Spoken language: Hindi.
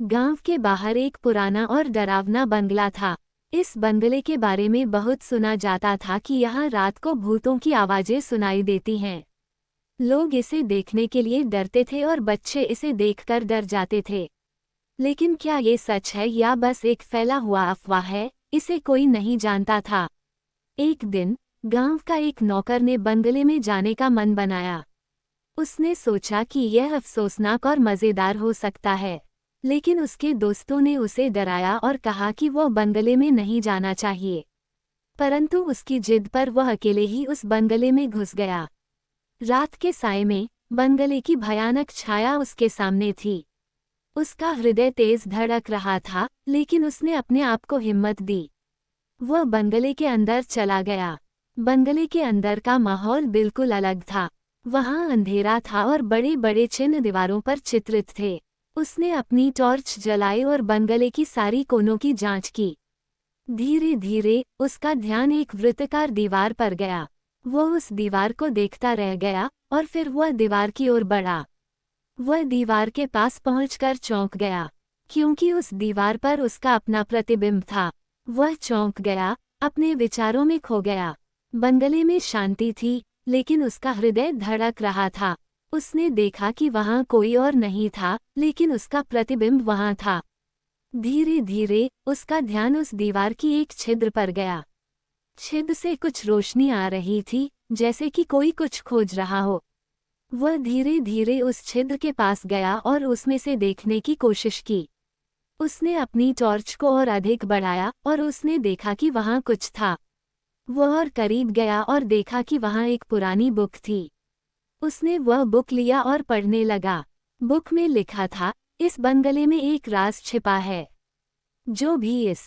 गांव के बाहर एक पुराना और डरावना बंगला था। इस बंगले के बारे में बहुत सुना जाता था कि यहाँ रात को भूतों की आवाजें सुनाई देती हैं। लोग इसे देखने के लिए डरते थे और बच्चे इसे देखकर डर जाते थे। लेकिन क्या ये सच है या बस एक फैला हुआ अफवाह है, इसे कोई नहीं जानता था। एक दिन गांव का एक नौकर ने बंगले में जाने का मन बनाया। उसने सोचा कि यह अफसोसनाक और मज़ेदार हो सकता है, लेकिन उसके दोस्तों ने उसे डराया और कहा कि वो बंगले में नहीं जाना चाहिए। परंतु उसकी जिद पर वह अकेले ही उस बंगले में घुस गया। रात के साए में बंगले की भयानक छाया उसके सामने थी। उसका हृदय तेज धड़क रहा था, लेकिन उसने अपने आप को हिम्मत दी। वह बंगले के अंदर चला गया। बंगले के अंदर का माहौल बिल्कुल अलग था। वहाँ अंधेरा था और बड़े बड़े चिन्ह दीवारों पर चित्रित थे। उसने अपनी टॉर्च जलाई और बंगले की सारी कोनों की जांच की। धीरे धीरे उसका ध्यान एक वृत्ताकार दीवार पर गया। वो उस दीवार को देखता रह गया और फिर वह दीवार की ओर बढ़ा। वह दीवार के पास पहुंचकर चौंक गया, क्योंकि उस दीवार पर उसका अपना प्रतिबिंब था। वह चौंक गया, अपने विचारों में खो गया। बंगले में शांति थी, लेकिन उसका हृदय धड़क रहा था। उसने देखा कि वहां कोई और नहीं था, लेकिन उसका प्रतिबिंब वहां था। धीरे धीरे उसका ध्यान उस दीवार की एक छिद्र पर गया। छिद्र से कुछ रोशनी आ रही थी, जैसे कि कोई कुछ खोज रहा हो। वह धीरे धीरे उस छिद्र के पास गया और उसमें से देखने की कोशिश की। उसने अपनी टॉर्च को और अधिक बढ़ाया और उसने देखा कि वहां कुछ था। वह और करीब गया और देखा कि वहां एक पुरानी बुक थी। उसने वह बुक लिया और पढ़ने लगा। बुक में लिखा था, इस बंगले में एक राज छिपा है। जो भी इस